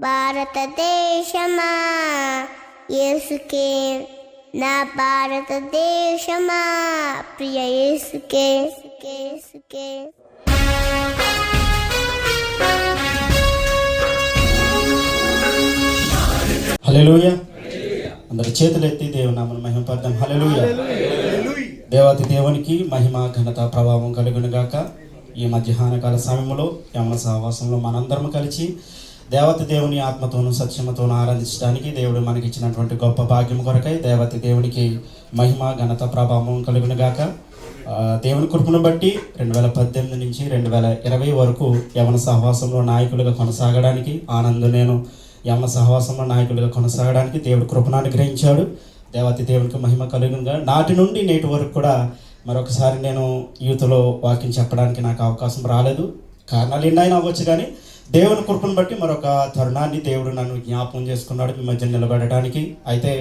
భారతదేశమా యేసుకే, నా భారతదేశమా ప్రియ యేసుకే, యేసుకే. హల్లెలూయా. అందరి చేతులెత్తి దేవుని నామమున మహిమపడదాం. హల్లెలూయా. దేవాతి దేవునికి మహిమ ఘనత ప్రభావం కలుగును గాక. ఈ మధ్యాహ్న కాల సమయంలో యమన సహవాసంలో మనందరం కలిసి దేవతి దేవుని ఆత్మతోను సత్యముతోను ఆరాధించడానికి దేవుడు మనకి ఇచ్చినటువంటి గొప్ప భాగ్యం కొరకై దేవతి దేవునికి మహిమ ఘనత ప్రభావం కలుగును గాక. దేవుని కృపను బట్టి 2018 నుంచి 2020 వరకు యమన సహవాసంలో నాయకులుగా కొనసాగడానికి నేను యమన సహవాసంలో నాయకులుగా కొనసాగడానికి దేవుడు కృపను అనుగ్రహించాడు. దేవతి దేవునికి మహిమ కలుగునుగా. నాటి నుండి నేటి వరకు కూడా మరొకసారి నేను యూత్లో వాక్యం చెప్పడానికి నాకు అవకాశం రాలేదు. కారణాలు ఎన్నైనా అవ్వచ్చు, కానీ దేవుని కృపను బట్టి మరొక తరుణాన్ని దేవుడు నన్ను జ్ఞాపకం చేసుకున్నాడు మీ మధ్య నిలబడటానికి. అయితే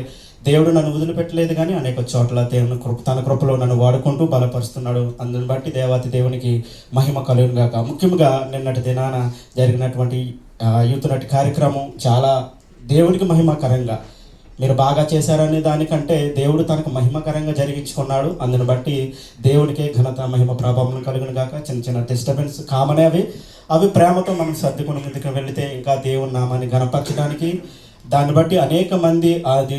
దేవుడు నన్ను వదిలిపెట్టలేదు, కానీ అనేక చోట్ల దేవుని తన కృపలో నన్ను వాడుకుంటూ బలపరుస్తున్నాడు. అందుని బట్టి దేవాతి దేవునికి మహిమ కలుగునుగాక. ముఖ్యంగా నిన్నటి దినాన జరిగినటువంటి యూత్ నటి కార్యక్రమం చాలా దేవునికి మహిమకరంగా, మీరు బాగా చేశారనే దానికంటే దేవుడు తనకు మహిమకరంగా జరిగించుకున్నాడు. అందుని బట్టి దేవుడికే ఘనత మహిమ ప్రభావం కలుగును గాక. చిన్న చిన్న డిస్టర్బెన్స్ కామనే అవి ప్రేమతో మనం సర్దుకుని ముందుకు వెళితే ఇంకా దేవుని నామాన్ని ఘనపరచడానికి, దాన్ని బట్టి అనేక మంది అది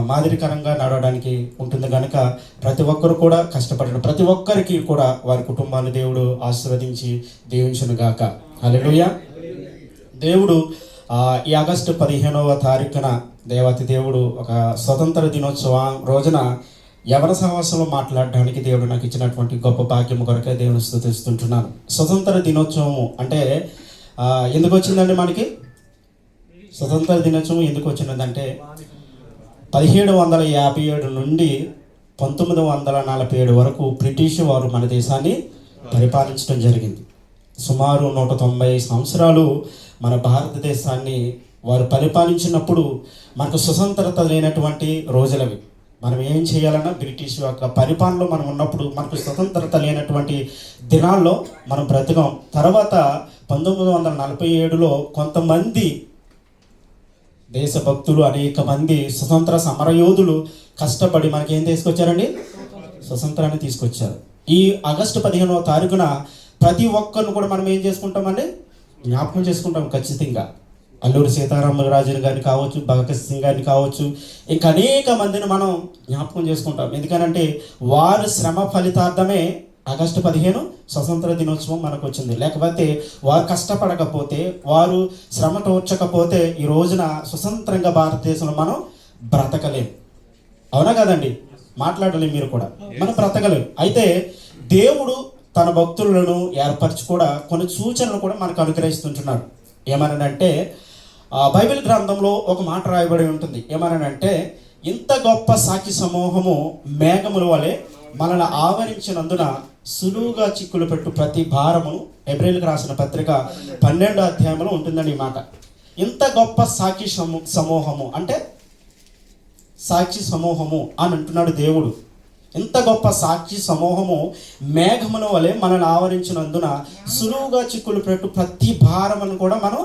మాదిరికరంగా నడవడానికి ఉంటుంది కనుక ప్రతి ఒక్కరు కూడా కష్టపడడం, ప్రతి ఒక్కరికి కూడా వారి కుటుంబాన్ని దేవుడు ఆశీర్వదించి దీవించును గాక. హల్లెలూయా. దేవుడు ఈ ఆగస్టు 15వ తారీఖున దేవతి దేవుడు ఒక స్వతంత్ర దినోత్సవం రోజున యవన సహవాసంలో మాట్లాడడానికి దేవుడు నాకు ఇచ్చినటువంటి గొప్ప భాగ్యం కొరకే దేవుని స్తుతిస్తుంటున్నాను. స్వతంత్ర దినోత్సవము అంటే ఎందుకు వచ్చిందండి మనకి? స్వతంత్ర దినోత్సవం ఎందుకు వచ్చిందంటే 1757 నుండి 1947 వరకు బ్రిటిష్ వారు మన దేశాన్ని పరిపాలించడం జరిగింది. సుమారు 190 సంవత్సరాలు మన భారతదేశాన్ని వారు పరిపాలించినప్పుడు మనకు స్వతంత్రత లేనటువంటి రోజులవి. మనం ఏం చేయాలన్నా బ్రిటిష్ యొక్క పరిపాలనలో మనం ఉన్నప్పుడు మనకు స్వతంత్రత లేనటువంటి దినాల్లో మనం బ్రతకం. తర్వాత 1947లో కొంతమంది దేశభక్తులు, అనేక మంది స్వతంత్ర సమరయోధులు కష్టపడి మనకి ఏం తీసుకొచ్చారండి? స్వతంత్రాన్ని తీసుకొచ్చారు. ఈ ఆగస్టు 15వ తారీఖున ప్రతి ఒక్కరిని కూడా మనం ఏం చేసుకుంటామండి? జ్ఞాపకం చేసుకుంటాం ఖచ్చితంగా. అల్లూరి సీతారామరాజు గారిని కావచ్చు, భగత్ సింగ్ గారిని కావచ్చు, ఇంకా అనేక మందిని మనం జ్ఞాపకం చేసుకుంటాం. ఎందుకనంటే వారి శ్రమ ఫలితార్థమే ఆగస్టు 15 స్వతంత్ర దినోత్సవం మనకు వచ్చింది. లేకపోతే వారు కష్టపడకపోతే, వారు శ్రమ తోర్చకపోతే ఈ రోజున స్వతంత్రంగా భారతదేశంలో మనం బ్రతకలేం. అవునా కదండి? మాట్లాడలేం, మీరు కూడా మనం బ్రతకలేం. అయితే దేవుడు తన భక్తులను ఏర్పరచి కూడా కొన్ని సూచనలు కూడా మనకు అనుగ్రహిస్తుంటున్నాడు. ఏమనంటే బైబిల్ గ్రంథంలో ఒక మాట రాయబడి ఉంటుంది. ఏమనంటే ఇంత గొప్ప సాక్షి సమూహము మేఘముల వలె మనల్ని ఆవరించినందున సులువుగా చిక్కులు పెట్టు ప్రతి భారమును, ఎబ్రిల్కి రాసిన పత్రిక 12వ అధ్యాయంలో ఉంటుందండి ఈ మాట. ఇంత గొప్ప సాక్షి సమూహము అంటే సాక్షి సమూహము అని అంటున్నాడు దేవుడు. ఇంత గొప్ప సాక్షి సమూహము మేఘముల వలె మనల్ని ఆవరించినందున సులువుగా చిక్కులు పెట్టు ప్రతి భారమును కూడా మనం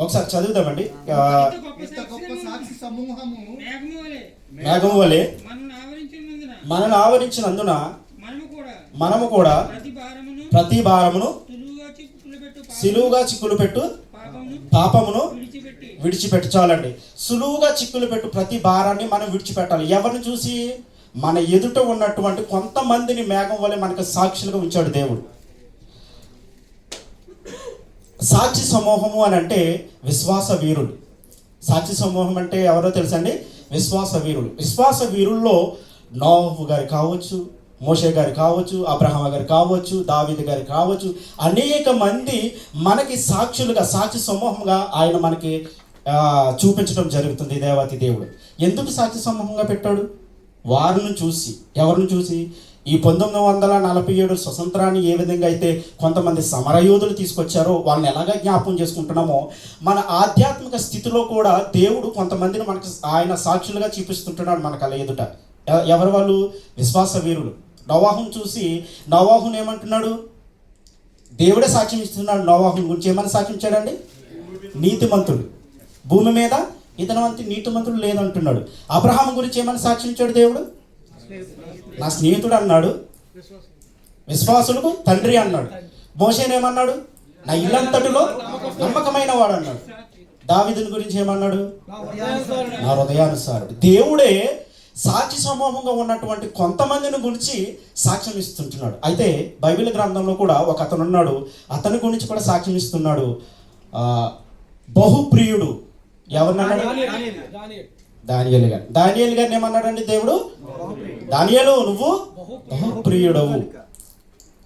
ఒకసారి చదువుదామండి. మేఘము వలె మనల్ని ఆవరించినందున మనము కూడా ప్రతి భారమును సులువుగా చిక్కులు పెట్టు పాపమును విడిచిపెట్టి. చాలండి, సులువుగా చిక్కులు పెట్టు ప్రతి భారాన్ని మనం విడిచిపెట్టాలి. ఎవరిని చూసి? మన ఎదుట ఉన్నటువంటి కొంతమందిని మేఘం వల్ల మనకు సాక్షులుగా ఉంచాడు దేవుడు. సాక్షి సమూహము అని అంటే విశ్వాస వీరుడు. సాక్షి సమూహం అంటే ఎవరో తెలుసండి? విశ్వాస వీరులు. విశ్వాస వీరుల్లో నోహు గారు కావచ్చు, మోషే గారు కావచ్చు, అబ్రహాం గారు కావచ్చు, దావీదు గారు కావచ్చు, అనేక మంది మనకి సాక్షులుగా, సాక్షి సమూహంగా ఆయన మనకి చూపించడం జరుగుతుంది దేవాతి దేవుడు. ఎందుకు సాక్షి సమూహంగా పెట్టాడు? వారిని చూసి. ఎవరిని చూసి? ఈ 1947 స్వతంత్రాన్ని ఏ విధంగా అయితే కొంతమంది సమరయోధులు తీసుకొచ్చారో వాళ్ళని ఎలాగ జ్ఞాపకం చేసుకుంటున్నామో, మన ఆధ్యాత్మిక స్థితిలో కూడా దేవుడు కొంతమందిని మనకు ఆయన సాక్షులుగా చూపిస్తుంటున్నాడు మన కళ్ళ ఎదుట. ఎవరు వాళ్ళు? విశ్వాస వీరులు. నోవాహును చూసి నోవాహును ఏమంటున్నాడు? దేవుడే సాక్ష్యం ఇస్తున్నాడు. నోవాహుని గురించి ఏమని సాక్ష్యం ఇచ్చాడండి? నీతిమంతుడు, భూమి మీద ఇతను వంటి నీతిమంతుడు లేదంటున్నాడు. అబ్రహాం గురించి ఏమని సాక్షించాడు దేవుడు? నా స్నేహితుడు అన్నాడు, విశ్వాసులకు తండ్రి అన్నాడు. మోషేనేమన్నాడు? నా ఇల్లంతటిలో నమ్మకమైన వాడు అన్నాడు. దావీదుని గురించి ఏమన్నాడు? నా హృదయానుసారుడు. దేవుడే సాక్షి సమూహంగా ఉన్నటువంటి కొంతమందిని గురించి సాక్ష్యం ఇస్తుంటున్నాడు. అయితే బైబిల్ గ్రంథంలో కూడా ఒక అతను ఉన్నాడు, అతని గురించి కూడా సాక్ష్యం ఇస్తున్నాడు. బహుప్రియుడు. ఎవరినన్నాడు? దానియేలు గారు. దానియేలు గారిని ఏమన్నాడండి దేవుడు? దానియేలు, నువ్వు బహుప్రియుడవు.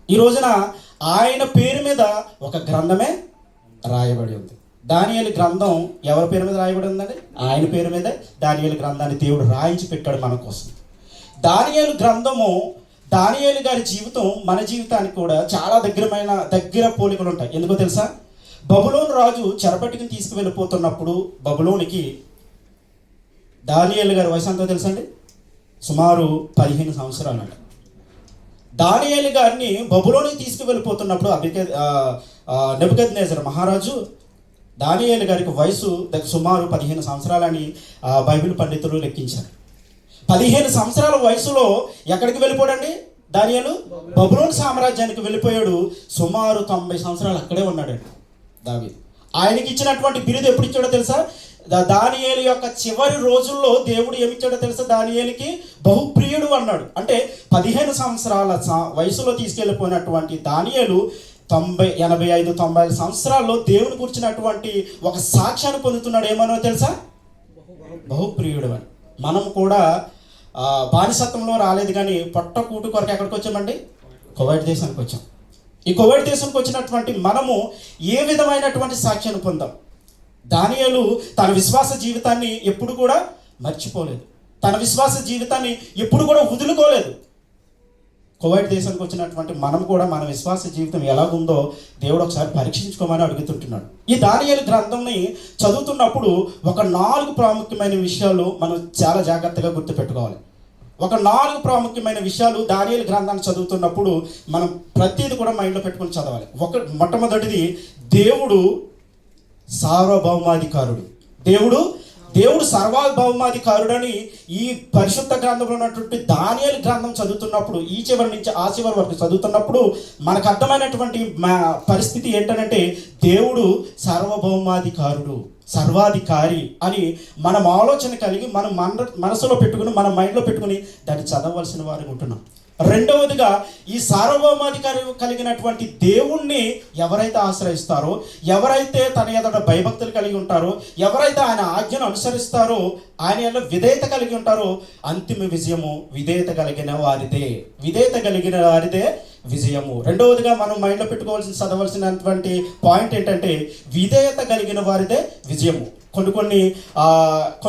ఈ రోజున ఆయన పేరు మీద ఒక గ్రంథమే రాయబడి ఉంది. దానియేలు గ్రంథం ఎవరి పేరు మీద రాయబడి ఉందండి? ఆయన పేరు మీద దానియేలు గ్రంథాన్ని దేవుడు రాయించి పెట్టాడు మన కోసం. దానియేలు గ్రంథము, దానియేలు గారి జీవితం మన జీవితానికి కూడా చాలా దగ్గర పోలికలు ఉంటాయి. ఎందుకో తెలుసా? బబులోను రాజు చెరపట్టుకుని తీసుకువెళ్ళిపోతున్నప్పుడు బబులోనికి దానియేలు గారి వయసు ఎంతో తెలుసండి? సుమారు 15 సంవత్సరాలు అంట. దానియేలు గారిని బబులోనికి తీసుకువెళ్ళిపోతున్నప్పుడు నెబుకద్నెజర్ మహారాజు దానియేలు గారికి వయసు సుమారు 15 సంవత్సరాలని బైబిల్ పండితులు లెక్కించారు. 15 సంవత్సరాల వయసులో ఎక్కడికి వెళ్ళిపోయాడండి దానియేలు? బబులోను సామ్రాజ్యానికి వెళ్ళిపోయాడు. సుమారు 90 సంవత్సరాలు అక్కడే ఉన్నాడండి దావీదు. ఆయనకి ఇచ్చినటువంటి బిరుదు ఎప్పుడు ఇచ్చాడో తెలుసా? దానియేలు యొక్క చివరి రోజుల్లో దేవుడు ఏమిచ్చాడో తెలుసా? దానియేలుకి బహుప్రియుడు అన్నాడు. అంటే 15 సంవత్సరాల వయసులో తీసుకెళ్ళిపోయినటువంటి దానియేలు 85-90 సంవత్సరాల్లో దేవుని కూర్చున్నటువంటి ఒక సాక్ష్యాన్ని పొందుతున్నాడు. ఏమనో తెలుసా? బహుప్రియుడు అని. మనం కూడా బానిసత్వంలో రాలేదు, కానీ పొట్ట కూటు కొరకు ఎక్కడికి వచ్చామండి? కువైట్ దేశానికి వచ్చాం. ఈ కువైట్ దేశానికి వచ్చినటువంటి మనము ఏ విధమైనటువంటి సాక్ష్యాన్ని పొందాం? దానియేలు తన విశ్వాస జీవితాన్ని ఎప్పుడు కూడా మర్చిపోలేదు, తన విశ్వాస జీవితాన్ని ఎప్పుడు కూడా వదులుకోలేదు. కువైట్ దేశానికి వచ్చినటువంటి మనం కూడా మన విశ్వాస జీవితం ఎలాగుందో దేవుడు ఒకసారి పరీక్షించుకోమని అడుగుతుంటున్నాడు. ఈ దానియేలు గ్రంథంని చదువుతున్నప్పుడు ఒక 4 ప్రాముఖ్యమైన విషయాలు మనం చాలా జాగ్రత్తగా గుర్తుపెట్టుకోవాలి. ఒక 4 ప్రాముఖ్యమైన విషయాలు దానియేలు గ్రంథాన్ని చదువుతున్నప్పుడు మనం ప్రతిదీ కూడా మైండ్లో పెట్టుకొని చదవాలి. మొట్టమొదటిది, దేవుడు సార్వభౌమాధికారుడు. దేవుడు సర్వభౌమాధికారుడని ఈ పరిశుద్ధ గ్రంథంలో ఉన్నటువంటి దానియేలు గ్రంథం చదువుతున్నప్పుడు, ఈ చివరి నుంచి ఆ చివరి వరకు చదువుతున్నప్పుడు మనకు అర్థమైనటువంటి పరిస్థితి ఏంటంటే, దేవుడు సార్వభౌమాధికారుడు, సర్వాధికారి అని మనం ఆలోచన కలిగి మనం మనసులో పెట్టుకుని, మన మైండ్లో పెట్టుకుని దాన్ని చదవలసిన వారికి ఉంటున్నాం. రెండవదిగా, ఈ సార్వభౌమాధికారి కలిగినటువంటి దేవుణ్ణి ఎవరైతే ఆశ్రయిస్తారో, ఎవరైతే తన ఎదుట భయభక్తులు కలిగి ఉంటారో, ఎవరైతే ఆయన ఆజ్ఞను అనుసరిస్తారో, ఆయన ఎదుట విధేయత కలిగి ఉంటారో, అంతిమ విజయము విధేయత కలిగిన వారిదే విజయము. రెండవదిగా మనం మైండ్లో చదవలసినటువంటి పాయింట్ ఏంటంటే, విధేయత కలిగిన వారిదే విజయము.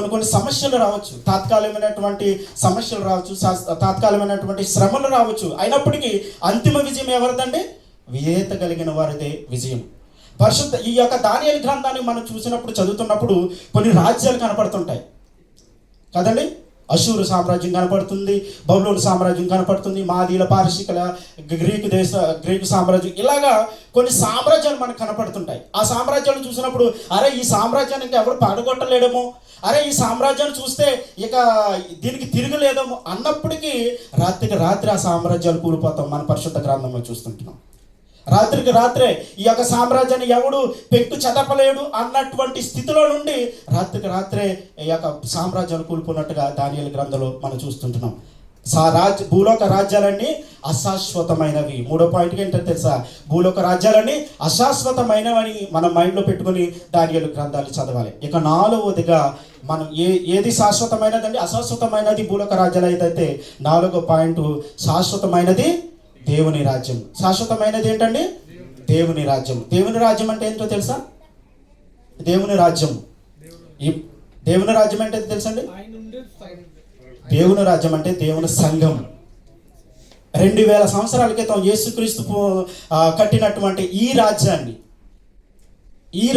కొన్ని సమస్యలు రావచ్చు, తాత్కాలికమైనటువంటి సమస్యలు రావచ్చు, తాత్కాలికమైనటువంటి శ్రమలు రావచ్చు. అయినప్పటికీ అంతిమ విజయం ఎవరిదండి? విధేయత కలిగిన వారిదే విజయం. ఈ యొక్క దానియేలు గ్రంథాన్ని మనం చూసినప్పుడు, చదువుతున్నప్పుడు కొన్ని రాజ్యాలు కనపడుతుంటాయి కదండి. అషూరు సామ్రాజ్యం కనపడుతుంది, బబులోను సామ్రాజ్యం కనపడుతుంది, మాదీల పారసీకుల గ్రీకు సామ్రాజ్యం, ఇలాగా కొన్ని సామ్రాజ్యాలు మనకు కనపడుతుంటాయి. ఆ సామ్రాజ్యాలను చూసినప్పుడు, అరే ఈ సామ్రాజ్యాన్ని ఇంకా ఎవరు పడగొట్టలేడేమో, అరే ఈ సామ్రాజ్యాన్ని చూస్తే ఇక దీనికి తిరగలేదేమో అన్నప్పటికీ రాత్రికి రాత్రి ఆ సామ్రాజ్యాలు కూలిపోతాం మన పరిశుద్ధ గ్రంథంలో చూస్తుంటున్నాం. రాత్రికి రాత్రే ఈ యొక్క సామ్రాజ్యాన్ని ఎవడు పెట్టు చెదపలేడు అన్నటువంటి స్థితిలో నుండి రాత్రికి రాత్రే ఈ యొక్క సామ్రాజ్యాలు కూలిపోయినట్టుగా దానియేలు గ్రంథంలో మనం చూస్తుంటున్నాం. భూలోక రాజ్యాలన్నీ అశాశ్వతమైనవి. 3వ పాయింట్ ఏంటంటే తెలుసా? భూలోక రాజ్యాలన్నీ అశాశ్వతమైనవని మనం మైండ్లో పెట్టుకుని దానియేలు గ్రంథాలు చదవాలి. ఇక 4వదిగా, మనం ఏది శాశ్వతమైనదండి? అశాశ్వతమైనది భూలోక రాజ్యాలు అయితే 4వ పాయింట్, శాశ్వతమైనది దేవుని రాజ్యం. శాశ్వతమైనది ఏంటండి? దేవుని రాజ్యం. దేవుని రాజ్యం అంటే ఏంటో తెలుసా? దేవుని రాజ్యం అంటే తెలుసండి? దేవుని రాజ్యం అంటే దేవుని సంఘం. 2000 సంవత్సరాల క్రితం యేసుక్రీస్తు కట్టినటువంటి ఈ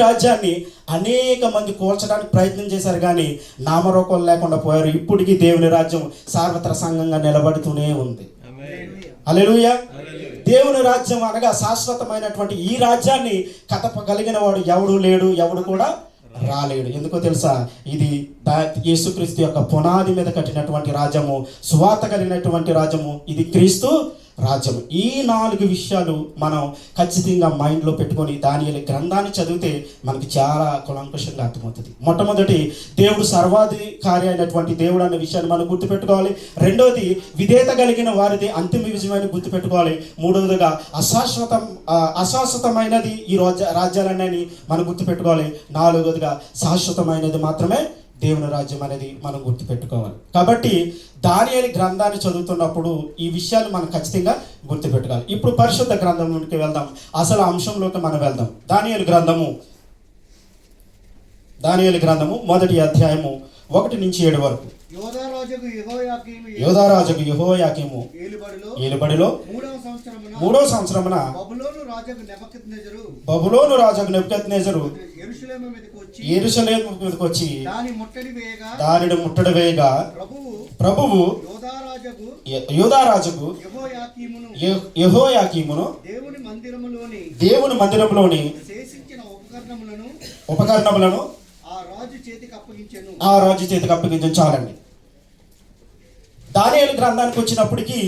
రాజ్యాన్ని అనేక మంది కూల్చడానికి ప్రయత్నం చేశారు, కానీ నామరూపాలు లేకుండా పోయారు. ఇప్పటికీ దేవుని రాజ్యం సార్వత్ర సంఘంగా నిలబడుతూనే ఉంది. హల్లెలూయా. దేవుని రాజ్యం అనగా శాశ్వతమైనటువంటి ఈ రాజ్యాన్ని కథపగలిగిన వాడు ఎవడు లేడు, ఎవడు కూడా రాలేడు. ఎందుకో తెలుసా? ఇది యేసుక్రీస్తు యొక్క పునాది మీద కట్టినటువంటి రాజ్యము, సువార్త కలిగినటువంటి రాజ్యము, ఇది క్రీస్తు రాజ్యం. ఈ 4 విషయాలు మనం ఖచ్చితంగా మైండ్లో పెట్టుకొని దానియేలు గ్రంథాన్ని చదివితే మనకి చాలా కులంకుషంగా అర్థమవుతుంది. మొట్టమొదటి, దేవుడు సర్వాధికారి అయినటువంటి దేవుడు అనే విషయాన్ని మనం గుర్తుపెట్టుకోవాలి. రెండవది, విధేయత కలిగిన వారిది అంతిమ విజయమని గుర్తుపెట్టుకోవాలి. మూడవదిగా, అశాశ్వతమైనది ఈ రాజ్యాలన్నీ మనం గుర్తుపెట్టుకోవాలి. నాలుగవదిగా, శాశ్వతమైనది మాత్రమే దేవుని రాజ్యం అనేది మనం గుర్తుపెట్టుకోవాలి. కాబట్టి దానియేలు గ్రంథాన్ని చదువుతున్నప్పుడు ఈ విషయాలు మనం ఖచ్చితంగా గుర్తుపెట్టుకోవాలి. ఇప్పుడు పరిశుద్ధ గ్రంథంలోకి వెళ్దాం, అసలు అంశంలోకి మనం వెళ్దాం. దానియేలు గ్రంథము 1వ అధ్యాయము 1 నుంచి 7 వరకు. యోధారాజుకు యెహోయాకీము ఏలుబడిలో 3వ సంవత్సరమున బబులోను రాజుకు నెబుకద్నెజరు యెరూషలేము మీదకు వచ్చి దానిని ముట్టడి వేయగా ప్రభువు యోధారాజుకు యెహోయాకీమును దేవుని మందిరములోని ఉపకరణములను ఆ రాజు చేతికి అప్పగించను. చాలండి. దానియేలు గ్రంథానికి వచ్చినప్పటికీ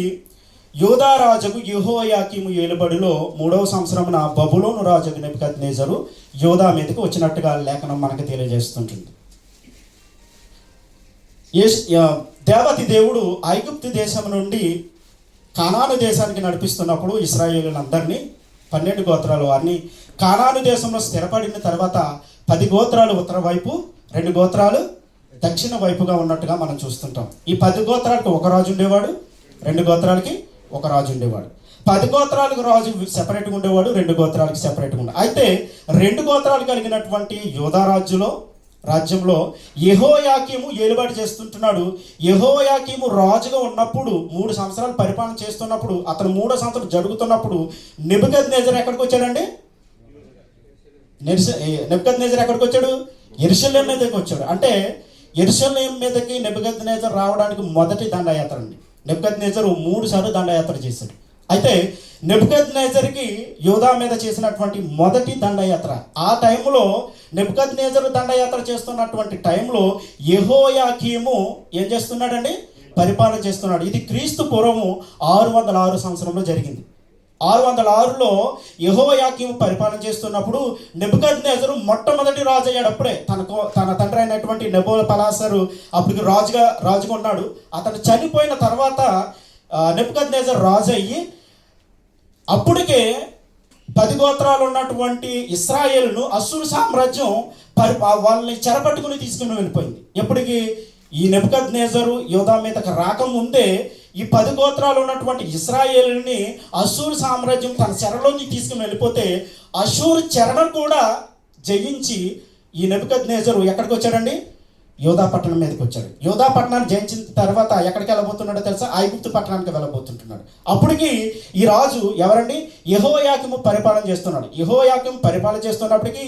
యోధారాజుకు యెహోయాకీము ఏలుబడిలో 3వ సంవత్సరమున బబులోను రాజుకు నెబుకద్నెజరు యోధా మీదకి వచ్చినట్టుగా లేఖనం మనకు తెలియజేస్తుంటుంది. దేవతి దేవుడు ఐగుప్తు దేశం నుండి కానాను దేశానికి నడిపిస్తున్నప్పుడు ఇశ్రాయేలులందరినీ 12 గోత్రాలు వారిని కానాను దేశంలో స్థిరపడిన తర్వాత 10 గోత్రాలు ఉత్తర వైపు, 2 గోత్రాలు దక్షిణ వైపుగా ఉన్నట్టుగా మనం చూస్తుంటాం. ఈ 10 గోత్రాలకు ఒక రాజు ఉండేవాడు, 2 గోత్రాలకి ఒక రాజు ఉండేవాడు. 10 గోత్రాలకు రాజు సెపరేట్గా ఉండేవాడు, 2 గోత్రాలకి సెపరేట్గా ఉండేవాడు. అయితే 2 గోత్రాలు కలిగినటువంటి యోధా రాజ్యంలో యెహోయాకీము ఏలుబడి చేస్తుంటున్నాడు. యెహోయాకీము రాజుగా ఉన్నప్పుడు 3 సంవత్సరాలు పరిపాలన చేస్తున్నప్పుడు, అతను 3వ సంవత్సరం జరుగుతున్నప్పుడు నెబుకద్నెజరు ఎక్కడికి వచ్చాడండి? నెబుకద్నెజరు ఎక్కడికి వచ్చాడు? యెరూషలేము మీదకి వచ్చాడు. అంటే యెరూషలేము మీదకి నెబుకద్నెజరు రావడానికి మొదటి దండయాత్ర అండి. నెబుకద్నెజరు 3 సార్లు దండయాత్ర చేశాడు. అయితే నెబుకద్నెజరుకి యోధా మీద చేసినటువంటి మొదటి దండయాత్ర, ఆ టైంలో నెబుకద్నెజరు దండయాత్ర చేస్తున్నటువంటి టైంలో యెహోయాకీము ఏం చేస్తున్నాడండి? పరిపాలన చేస్తున్నాడు. ఇది క్రీస్తు పూర్వము 606 సంవత్సరంలో జరిగింది. 606లో యెహోయాకీము పరిపాలన చేస్తున్నప్పుడు నెబుకద్నెజరు మొట్టమొదటి రాజు అయ్యాడు. అప్పుడే తన తండ్రి అయినటువంటి నెబూకద్నెజరు అప్పటికి రాజుగా ఉన్నాడు. అతను చనిపోయిన తర్వాత నెబుకద్నెజరు రాజు అయ్యి అప్పటికే 10 గోత్రాలు ఉన్నటువంటి ఇశ్రాయేలును అష్షూరు సామ్రాజ్యం వాళ్ళని చెరపట్టుకుని తీసుకుని వెళ్ళిపోయింది. ఎప్పటికి? ఈ నెబుకద్నెజరు యోధా మీదకి రాకముందే ఈ 10 గోత్రాలు ఉన్నటువంటి ఇశ్రాయేలుని అష్షూరు సామ్రాజ్యం తన చెరలోకి తీసుకుని వెళ్ళిపోతే అష్షూరు చెరను కూడా జయించి ఈ నెబుకద్నెజరు ఎక్కడికి వచ్చాడండి? యోధా పట్టణం మీదకి వచ్చాడు. యోధా పట్టణాన్ని జయించిన తర్వాత ఎక్కడికి వెళ్ళబోతున్నాడో తెలుసా? ఐగుప్తు పట్టణానికి వెళ్ళబోతుంటున్నాడు. అప్పటికి ఈ రాజు ఎవరండి? యెహోయాకీము పరిపాలన చేస్తున్నాడు. యెహోయాకీము పరిపాలన చేస్తున్నప్పటికీ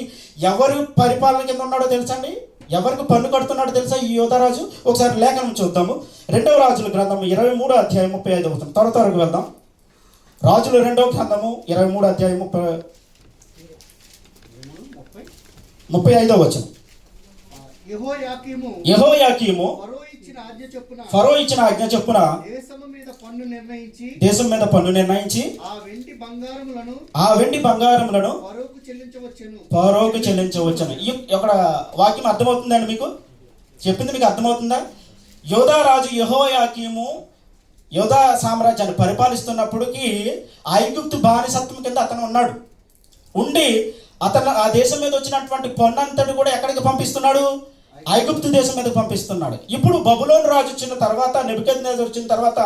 ఎవరు పరిపాలన కింద ఉన్నాడో తెలుసా అండి? ఎవరికి పన్ను కడుతున్నాడో తెలుసా ఈ యోధారాజు? ఒకసారి లేఖనం చూద్దాము. 2వ రాజుల గ్రంథము 23వ అధ్యాయం 35వ వచనం. త్వరగా వెళ్దాం. రాజుల 2వ గ్రంథము 23వ అధ్యాయం 35వ వచనం. యెహోయాకీము ఫరో ఇచ్చిన ఆజ్ఞ చొప్పున దేశం మీద పన్ను నిర్ణయించి ఆ వెండి బంగారములను ఫరోకు చెల్లించవచ్చును. ఇక్కడ వాక్యం అర్థమవుతుందండి మీకు? చెప్పింది మీకు అర్థమవుతుందా? యోధా రాజు యెహోయాకీము యోధా సామ్రాజ్యాన్ని పరిపాలిస్తున్నప్పటికీ ఐగుప్తు బానిసత్వం కింద అతను ఉన్నాడు. ఉండి అతను ఆ దేశం మీద వచ్చినటువంటి పన్నంతటి కూడా ఎక్కడికి పంపిస్తున్నాడు? ఐగుప్తు దేశం మీదకి పంపిస్తున్నాడు. ఇప్పుడు బబులోను రాజు వచ్చిన తర్వాత, నెబుకద్నెజరు వచ్చిన తర్వాత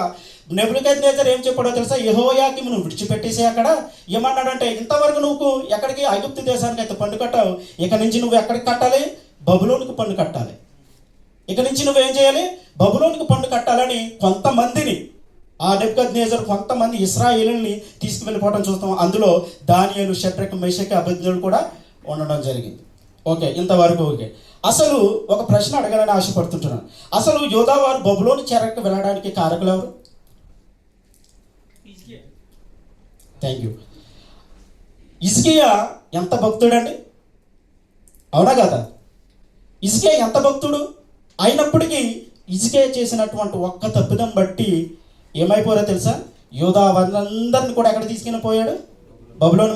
నెబుకద్నెజరు ఏం చెప్పాడో తెలుసా? యెహోయాకీము నువ్వు విడిచిపెట్టేసి అక్కడ ఏమన్నాడంటే, ఇంతవరకు నువ్వు ఎక్కడికి? ఐగుప్తు దేశానికి అయితే పన్ను కట్టావు, ఇక నుంచి నువ్వు ఎక్కడికి కట్టాలి? బబులోనుకు పన్ను కట్టాలి. ఇక నుంచి నువ్వేం చేయాలి? బబులోనుకు పన్ను కట్టాలని కొంతమందిని ఆ నెబుకద్నెజరు కొంతమంది ఇశ్రాయేలుని తీసుకువెళ్ళిపోవడం చూస్తాం. అందులో దానియేలు, షద్రకు, మేషకు, అబేద్నెగోలు కూడా ఉండడం జరిగింది. ఓకే, ఇంతవరకు ఓకే. అసలు ఒక ప్రశ్న అడగాలని ఆశపడుతుంటున్నాను. అసలు యోధా వారు బబులోను చెరకు వెళ్ళడానికి కారకులు ఎవరు? Thank you. హిజ్కియా ఎంత భక్తుడండి, అవునా కదా? హిజ్కియా ఎంత భక్తుడు అయినప్పటికీ హిజ్కియా చేసినటువంటి ఒక్క తప్పిదం బట్టి ఏమైపోయారో తెలుసా? యూదా వాళ్ళందరిని కూడా ఎక్కడ తీసుకుని పోయాడు? బబులోని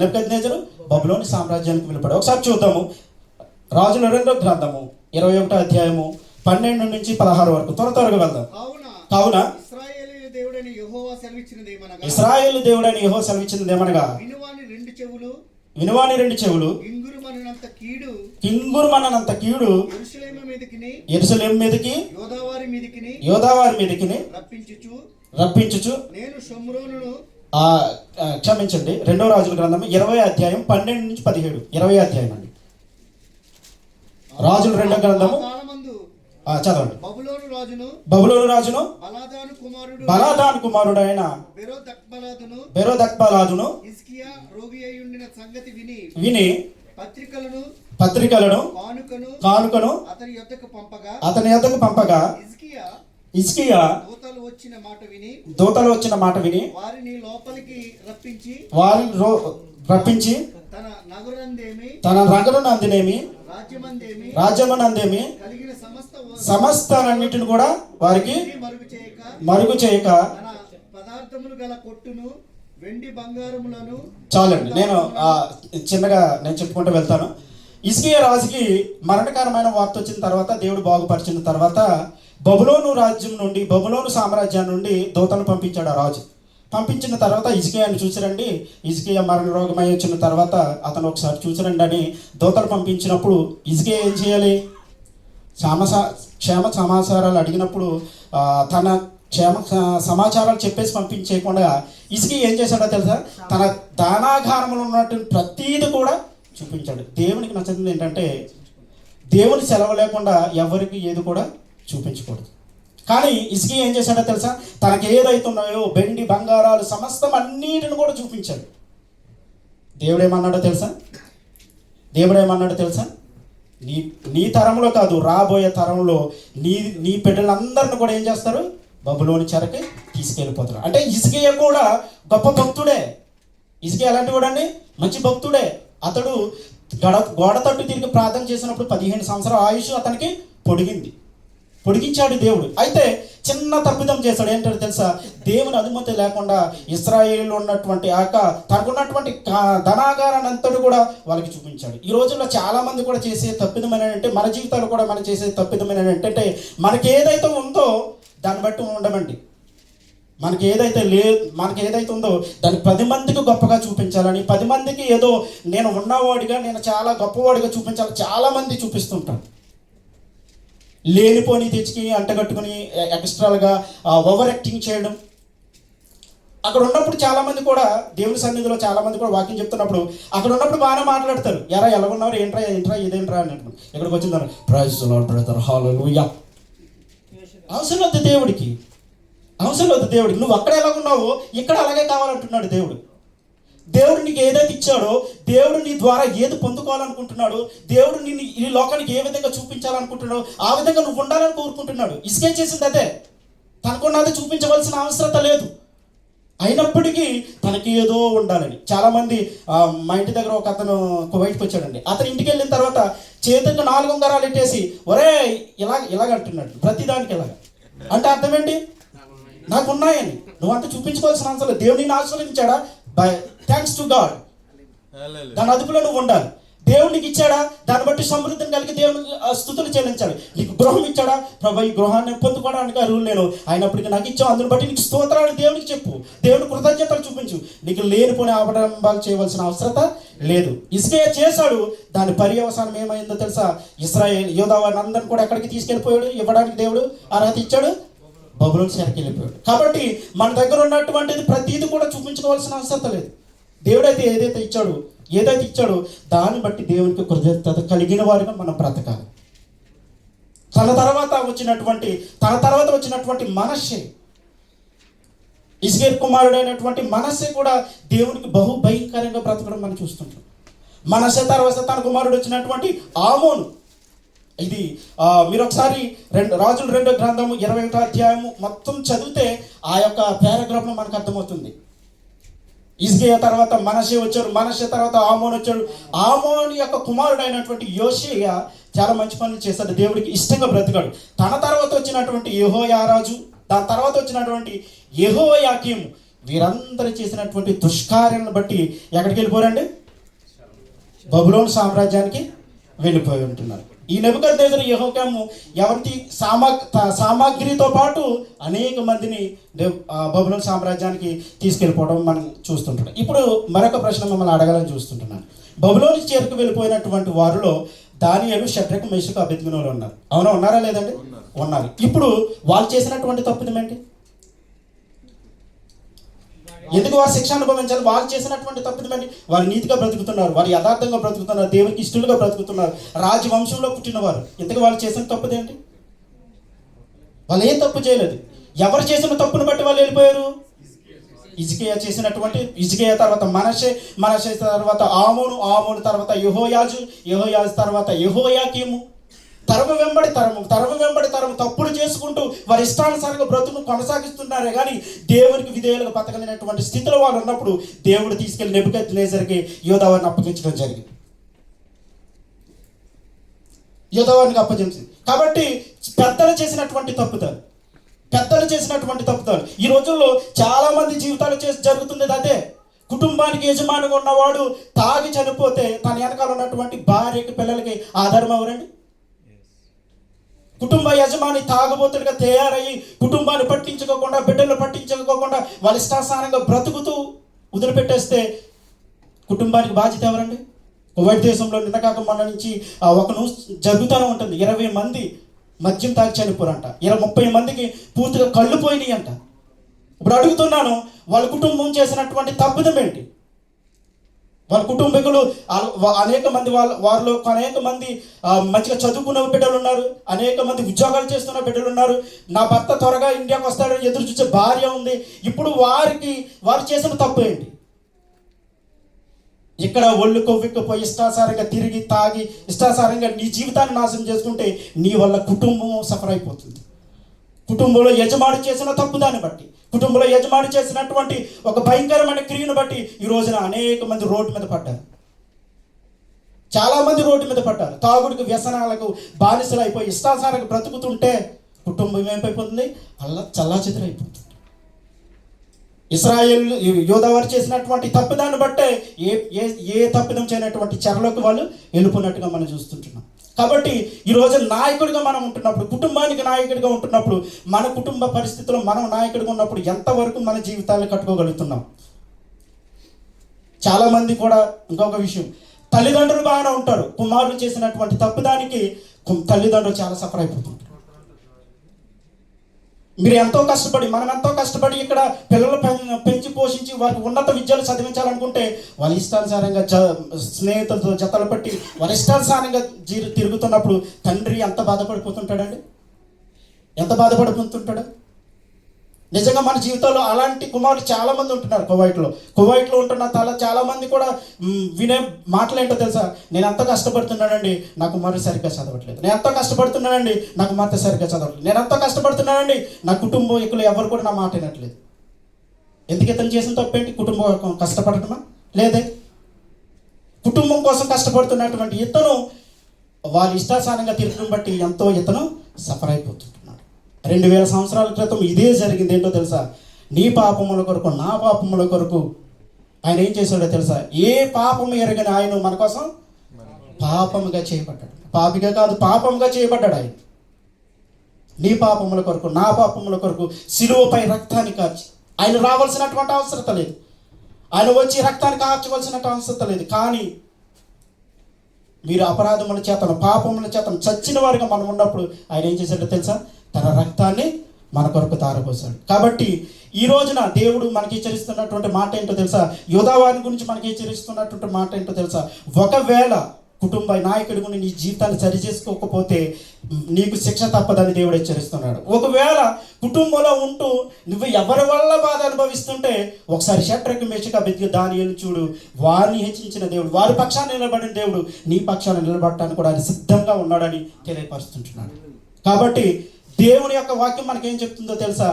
నెబుకద్నెజరు బబులోని సామ్రాజ్యానికి వెళ్ళిపోయాడు. ఒకసారి చూద్దాము. రాజుల 2వ గ్రంథము 21వ అధ్యాయము 12 నుంచి 16 వరకు త్వరగా వెళ్దాం. కావున ఇశ్రాయేలు దేవుడని యెహోవా సెలవిచ్చినది ఏమనగా, వినువాని 2 చెవులు కింగురుమనంత కీడు యెరూషలేము మీదకి యోదావారి మీదకి రప్పించుచు క్షమించండి, 2వ రాజుల గ్రంథం 20వ అధ్యాయం 12 నుంచి 17. 20వ అధ్యాయం అండి. రాజుల 2వ గ్రంథము చదవండి. బబులోను రాజును బలాదాను కుమారుడు అయిన బెరోదక్బలాదును విని పత్రికలను కానుకను అతని యొద్దకు పంపగా హిజ్కియా దూతలు వచ్చిన మాట విని వారిని రప్పించి తన నగరునందేమి రాజ్యమునందేమి సమస్తాన్నిటిని కూడా వారికి మరుగు చేయక చాలండి. నేను చిన్నగా చెప్పుకుంటూ వెళ్తాను. హిజ్కియా రాజుకి మరణకరమైన వార్త వచ్చిన తర్వాత, దేవుడు బాగుపరిచిన తర్వాత బబులోను రాజ్యం నుండి, బబులోను సామ్రాజ్యం నుండి దూతను పంపించాడు ఆ రాజు. పంపించిన తర్వాత హిజ్కియాని చూసిరండి, హిజ్కియా మరణ రోగమై వచ్చిన తర్వాత అతను ఒకసారి చూసిరండి అని దూతలు పంపించినప్పుడు హిజ్కియా ఏం చేయాలి? క్షేమ సమాచారాలు అడిగినప్పుడు తన క్షేమ సమాచారాలు చెప్పేసి పంపించేయకుండా హిజ్కియా ఏం చేశాడో తెలుసా? తన దానాగారంలో ఉన్నటువంటి ప్రతీది కూడా చూపించాడు. దేవునికి నచ్చింది ఏంటంటే, దేవుని సెలవు లేకుండా ఎవరికి ఏది కూడా చూపించకూడదు. కానీ హిజ్కియా ఏం చేశాడో తెలుసా? తనకి ఏదైతే ఉన్నాయో వెండి బంగారాలు సమస్తం అన్నిటిని కూడా చూపించాడు. దేవుడేమన్నాడో తెలుసా? నీ తరంలో కాదు, రాబోయే తరంలో నీ బిడ్డలందరిని కూడా ఏం చేస్తారు? బబులోని చెరకి తీసుకెళ్ళిపోతారు. అంటే హిజ్కియా కూడా గొప్ప భక్తుడే. హిజ్కియా ఎలాంటి కూడా అండి? మంచి భక్తుడే. అతడు గోడ తట్టు తిరిగి ప్రార్థన చేసినప్పుడు 15 సంవత్సరాల ఆయుష్ అతనికి పొడిగించాడు దేవుడు. అయితే చిన్న తప్పిదం చేశాడు. ఏంటంటే తెలుసా? దేవుని అనుమతి లేకుండా ఇశ్రాయేలులో ఉన్నటువంటి తనకున్నటువంటి ధనాగారాన్ని అంతటి కూడా వాళ్ళకి చూపించాడు. ఈ రోజుల్లో చాలా మంది కూడా చేసే తప్పిదమైన అంటే, మన జీవితాలు కూడా మనం చేసే తప్పిదమైన ఏంటంటే, మనకి ఏదైతే ఉందో దాన్ని బట్టి ఉండమండి. మనకి ఏదైతే ఉందో దాన్ని 10 మందికి గొప్పగా చూపించాలని, 10 మందికి ఏదో నేను ఉన్నవాడిగా, నేను చాలా గొప్పవాడిగా చూపించాలి చాలా మంది చూపిస్తుంటారు. లేనిపోని తెచ్చి అంటగట్టుకుని ఎక్స్ట్రాలుగా ఓవర్ యాక్టింగ్ చేయడం. అక్కడ ఉన్నప్పుడు చాలామంది కూడా దేవుని సన్నిధిలో చాలామంది కూడా వాక్యం చెప్తున్నప్పుడు అక్కడ ఉన్నప్పుడు బాగానే మాట్లాడతారు. ఎలా ఉన్నారు, ఏంట్రా ఇదేంట్రా అని అంటున్నాను. ఇక్కడికి వచ్చిందని ప్రైజ్ ది లార్డ్ బ్రదర్, హల్లెలూయా. అవసరం లేదు దేవుడికి. నువ్వు అక్కడ ఎలా ఉన్నావో ఇక్కడ అలాగే కావాలంటున్నాడు దేవుడు. దేవుడు నీకు ఏదైతే ఇచ్చాడో, దేవుడు నీ ద్వారా ఏది పొందుకోవాలనుకుంటున్నాడు, దేవుడు నిన్ను ఈ లోకానికి ఏ విధంగా చూపించాలనుకుంటున్నాడు, ఆ విధంగా నువ్వు ఉండాలని కోరుకుంటున్నాడు. హిజ్కియా చేసింది అదే. తనకున్నది చూపించవలసిన అవసరత లేదు. అయినప్పటికీ తనకి ఏదో ఉండాలని. చాలామంది మా ఇంటి దగ్గర ఒక అతను కువైట్కి వచ్చాడండి. అతను ఇంటికి వెళ్ళిన తర్వాత చేతికి 4 ఉంగరాలు పెట్టేసి ఒరే ఇలాగ అంటున్నాడు. ప్రతిదానికి ఇలాగ అంటే అర్థం ఏంటి? నాకున్నాయని. నువ్వు అంత చూపించుకోవాల్సిన అవసరం లేదు. దేవుడిని ఆశీర్వదించాడా? By thanks to God. దాని అదుపులో నువ్వు ఉండాలి. దేవునికి ఇచ్చాడా? దాన్ని బట్టి సమృద్ధిని కలిగి దేవునికి స్తుతులు చెల్లించాలి. నీకు గృహం ఇచ్చాడా? ప్రభు ఈ గృహాన్ని పొందుకోవడానికి అర్హులు నేను, అయినప్పటికీ నాకు ఇచ్చావు, అందుని బట్టి నీకు స్తోత్రాలు దేవునికి చెప్పు, దేవుని కృతజ్ఞతలు చూపించు. నీకు లేనిపోని ఆడంబాలు చేయవలసిన అవసరత లేదు. హిజ్కియా చేశాడు. దాని పర్యవసానం ఏమైందో తెలుసా? ఇశ్రాయేలు యోధా వారిని అందరిని కూడా ఎక్కడికి తీసుకెళ్ళిపోయాడు? ఇవ్వడానికి దేవుడు అర్హత ఇచ్చాడు, బబులోను చెరకి వెళ్ళిపోయాడు. కాబట్టి మన దగ్గర ఉన్నటువంటిది ప్రతిదీ కూడా చూపించుకోవాల్సిన అవసరం లేదు. దేవుడైతే ఏదైతే ఇచ్చాడో దాన్ని బట్టి దేవునికి కృతజ్ఞత కలిగిన వారిగా మనం బ్రతకాలి. తన తర్వాత వచ్చినటువంటి మనష్షే, హిజ్కియా కుమారుడైనటువంటి మనష్షే కూడా దేవునికి బహు భయంకరంగా బ్రతకడం మనం చూస్తుంటాం. మనష్షే తర్వాత తన కుమారుడు వచ్చినటువంటి ఆమోను. ఇది మీరు ఒకసారి రాజుల 2వ గ్రంథము 21వ అధ్యాయము మొత్తం చదివితే ఆ యొక్క పారాగ్రాఫ్లో మనకు అర్థమవుతుంది. హిజ్కియా తర్వాత మనష్షే వచ్చారు, మనష్షే తర్వాత ఆమోను వచ్చాడు. ఆమోను యొక్క కుమారుడైనటువంటి యోషియా చాలా మంచి పనులు చేశాడు, దేవుడికి ఇష్టంగా బ్రతికాడు. తన తర్వాత వచ్చినటువంటి యెహోయారాజు, దాని తర్వాత వచ్చినటువంటి యెహోయాకీము, వీరందరూ చేసినటువంటి దుష్కార్యాలను బట్టి ఎక్కడికి వెళ్ళిపోరండి? బబులోను సామ్రాజ్యానికి వెళ్ళిపోయి ఉంటున్నారు. ఈ నెబుకద్నెజరు యెహోయాకీము ఎవరి సామాగ్రితో పాటు అనేక మందిని బబులోను సామ్రాజ్యానికి తీసుకెళ్ళిపోవడం మనం చూస్తుంటున్నాం. ఇప్పుడు మరొక ప్రశ్న మిమ్మల్ని అడగాలని చూస్తుంటున్నాను. బబులోను చేరుకు వెళ్ళిపోయినటువంటి వారిలో దానియేలు, షడ్రకు, మేషకు, అబేద్నెగోలు ఉన్నారు. అవునా? ఉన్నారా లేదండి? ఉన్నారు. ఇప్పుడు వాళ్ళు చేసినటువంటి తప్పిదమేంటి? ఎందుకు వారు శిక్ష అనుభవించాలి? వాళ్ళు చేసినటువంటి తప్పిదమేంటి? వారు నీతిగా బ్రతుకుతున్నారు, వారు యథార్థంగా బ్రతుకుతున్నారు, దేవునికి ఇష్టలుగా బ్రతుకుతున్నారు, రాజవంశంలో పుట్టినవారు. ఇంతకు వాళ్ళు చేసిన తప్పుదేంటి? వాళ్ళు ఏం తప్పు చేయలేదు. ఎవరు చేసిన తప్పును బట్టి వాళ్ళు వెళ్ళిపోయారు? హిజ్కియా చేసినటువంటి, హిజ్కియా తర్వాత మనష్షే తర్వాత ఆమోను తర్వాత యెహోయాజు తర్వాత యెహోయాకీము, తరము వెంబడి తరము తప్పులు చేసుకుంటూ వారి ఇష్టానుసారంగా బ్రతుకును కొనసాగిస్తున్నారే కానీ దేవునికి విధేయులుగా బతకలేనటువంటి స్థితిలో వాళ్ళు ఉన్నప్పుడు దేవుడు తీసుకెళ్లి నెబుకద్నెజరుకి యోధావారిని అప్పగించడం జరిగింది. యోధావారిని అప్పగించింది. కాబట్టి పెద్దలు చేసినటువంటి తప్పుతారు. ఈ రోజుల్లో చాలా మంది జీవితాలు జరుగుతున్నది అదే. కుటుంబానికి యజమానిగా ఉన్నవాడు తాగి చనిపోతే తన వెనకాల ఉన్నటువంటి భార్యకి, పిల్లలకి ఆధారం ఎవరండి? కుటుంబ యజమాని తాగుబోతులుగా తయారయ్యి కుటుంబాన్ని పట్టించుకోకుండా, బిడ్డలు పట్టించుకోకుండా వాళ్ళ ఇష్టానుసారంగా బ్రతుకుతూ వదిలిపెట్టేస్తే కుటుంబానికి బాధ్యత ఎవరండి? కువైట్ దేశంలో నిన్నకాక మొన్న నుంచి ఒక న్యూస్ జరుగుతూనే ఉంటుంది. 20 మంది మద్యం తాగి చనిపోరంట. 30 మందికి పూర్తిగా కళ్ళు పోయినాయి అంట. ఇప్పుడు అడుగుతున్నాను, వాళ్ళ కుటుంబం చేసినటువంటి తప్పిదం ఏంటి? వాళ్ళ కుటుంబీకులు అనేక మంది వారిలో అనేక మంది మంచిగా చదువుకున్న బిడ్డలు ఉన్నారు, అనేక మంది ఉద్యోగాలు చేస్తున్న బిడ్డలు ఉన్నారు. నా భర్త త్వరగా ఇండియాకి వస్తాడని ఎదురు చూసే భార్య ఉంది. ఇప్పుడు వారు చేసిన తప్పు ఏంటి? ఇక్కడ ఒళ్ళు కొవ్వెక్కిపోయి ఇష్టాసారంగా తిరిగి తాగి ఇష్టాసారంగా నీ జీవితాన్ని నాశనం చేసుకుంటే నీ వల్ల కుటుంబం సఫర్ అయిపోతుంది. కుటుంబంలో యజమాని చేసిన తప్పు దాన్ని బట్టి, కుటుంబంలో యజమాని చేసినటువంటి ఒక భయంకరమైన క్రియను బట్టి ఈ రోజున అనేక మంది రోడ్డు మీద పడ్డారు. చాలా మంది రోడ్డు మీద పడ్డారు. తాగుడికి, వ్యసనాలకు బానిసలు అయిపోయి ఇష్టాసారంగా బ్రతుకుతుంటే కుటుంబం ఏమైపోతుంది? చల్లాచెదురైపోతుంది. ఇశ్రాయేలు యోధావారు చేసినటువంటి తప్పిదాన్ని బట్టే ఏ తప్పిదం చేయనటువంటి చెరలోకి వాళ్ళు వెళ్ళిపోయినట్టుగా మనం చూస్తుంటున్నాం. కాబట్టి ఈరోజు నాయకుడిగా మనం ఉంటున్నప్పుడు, కుటుంబానికి నాయకుడిగా ఉంటున్నప్పుడు, మన కుటుంబ పరిస్థితుల్లో మనం నాయకుడిగా ఉన్నప్పుడు ఎంతవరకు మన జీవితాన్ని కట్టుకోగలుగుతున్నాం? చాలామంది కూడా ఇంకొక విషయం, తల్లిదండ్రులు బాగానే ఉంటారు, కుమారులు చేసినటువంటి తప్పిదానికి తల్లిదండ్రులు చాలా సఫర్ అయిపోతుంటారు. మనం ఎంతో కష్టపడి ఇక్కడ పిల్లలు పెంచి పోషించి వారికి ఉన్నత విద్యలు చదివించాలనుకుంటే వాళ్ళ ఇష్టానుసారంగా స్నేహితులతో జతలు పట్టి వాళ్ళ ఇష్టానుసారంగా తిరుగుతున్నప్పుడు తండ్రి ఎంత బాధపడిపోతుంటాడండి? ఎంత బాధపడిపోతుంటాడు? నిజంగా మన జీవితంలో అలాంటి కుమారులు చాలా మంది ఉంటున్నారు. కువైట్లో ఉంటున్న చాలా మంది కూడా వినే మాటలు ఏంటో తెలుసా? నేను ఎంతో కష్టపడుతున్నానండి, నా కుమారుడు సరిగ్గా చదవట్లేదు. నేను ఎంతో కష్టపడుతున్నానండి, నా కుమార్తె సరిగ్గా చదవట్లేదు. నేను ఎంతో కష్టపడుతున్నానండి, నా కుటుంబీకులు ఎవరు కూడా నా మాట వినట్లేదు. ఎందుకు ఇతను చేసిన తప్పేంటి? కుటుంబం కష్టపడటమా? లేదే. కుటుంబం కోసం కష్టపడుతున్నటువంటి ఇతను వాళ్ళ ఇష్టాసారంగా తిరగడం బట్టి ఎంతో ఇతను సఫర్ అయిపోతుంది. 2000 సంవత్సరాల క్రితం ఇదే జరిగింది. ఏంటో తెలుసా? నీ పాపముల కొరకు, నా పాపముల కొరకు ఆయన ఏం చేశాడో తెలుసా? ఏ పాపము ఎరగని ఆయన మన కోసం పాపముగా చేయబడ్డాడు. పాపిగా కాదు, పాపముగా చేయబడ్డాడు ఆయన. నీ పాపముల కొరకు, నా పాపముల కొరకు శిలువపై రక్తాన్ని కార్చి, ఆయన రావాల్సినటువంటి అవసరత లేదు, ఆయన వచ్చి రక్తాన్ని కార్చవలసినటువంటి అవసరత లేదు. కానీ మీరు అపరాధముల చేతను, పాపముల చేతను చచ్చిన వారిగా మనం ఉన్నప్పుడు ఆయన ఏం చేశాడో తెలుసా? తన రక్తాన్ని మన కొరకు ధారపోసాడు. కాబట్టి ఈ రోజున దేవుడు మనకి హెచ్చరిస్తున్నటువంటి మాట ఏంటో తెలుసా? యోధావారి గురించి మనకి హెచ్చరిస్తున్నటువంటి మాట ఏంటో తెలుసా? ఒకవేళ కుటుంబ నాయకుడి గురించి నీ జీవితాన్ని సరి చేసుకోకపోతే నీకు శిక్ష తప్పదని దేవుడు హెచ్చరిస్తున్నాడు. ఒకవేళ కుటుంబంలో ఉంటూ నువ్వు ఎవరి వల్ల బాధ అనుభవిస్తుంటే ఒకసారి షడ్రకు, మేషకు, అబేద్నెగో, దానియేలు చూడు. వారిని హెచ్చించిన దేవుడు, వారి పక్షాన్ని నిలబడిన దేవుడు నీ పక్షాన్ని నిలబడటానికి కూడా ఆయన సిద్ధంగా ఉన్నాడని తెలియపరుస్తుంటున్నాడు. కాబట్టి దేవుని యొక్క వాక్యం మనకేం చెప్తుందో తెలుసా?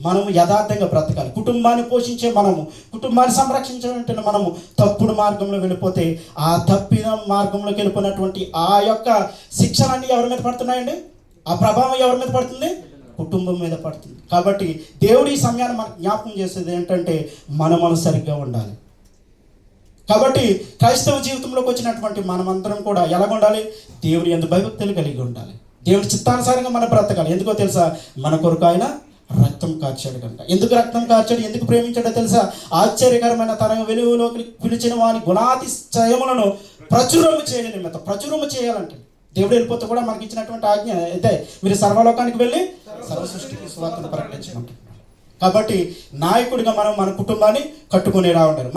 మనము యథార్థంగా బ్రతకాలి. కుటుంబాన్ని పోషించే మనము, కుటుంబాన్ని సంరక్షించే మనము తప్పుడు మార్గంలో వెళ్ళిపోతే ఆ తప్పిన మార్గంలోకి వెళ్ళిపోయినటువంటి ఆ యొక్క శిక్షలన్నీ ఎవరి మీద పడుతున్నాయండి? ఆ ప్రభావం ఎవరి మీద పడుతుంది? కుటుంబం మీద పడుతుంది. కాబట్టి దేవుడు ఈ సమయాన్ని మనకు జ్ఞాపకం చేసేది ఏంటంటే మనం సరిగ్గా ఉండాలి. కాబట్టి క్రైస్తవ జీవితంలోకి వచ్చినటువంటి మనమందరం కూడా ఎలా ఉండాలి? దేవుడి యందు భయభక్తులు కలిగి ఉండాలి. దేవుడి చిత్తానుసారంగా మనం బ్రతకాలి. ఎందుకో తెలుసా? మన కొరకు ఆయన రక్తం కార్చాడు కనుక. ఎందుకు రక్తం కార్చాడు, ఎందుకు ప్రేమించాడో తెలుసా? ఆశ్చర్యకరమైన తన వెలుగులోకి పిలిచిన వాని గుణాతిశయములను ప్రచురము చేయని నిమిత్తం. ప్రచురము చేయాలంటే దేవుడు వెళ్ళిపోతే కూడా మనకి ఇచ్చినటువంటి ఆజ్ఞ అయితే మీరు సర్వలోకానికి వెళ్ళి సర్వ సృష్టికి సువార్తను ప్రకటించమంటారు. కాబట్టి నాయకుడిగా మనం మన కుటుంబాన్ని కట్టుకునేలా ఉండాలి.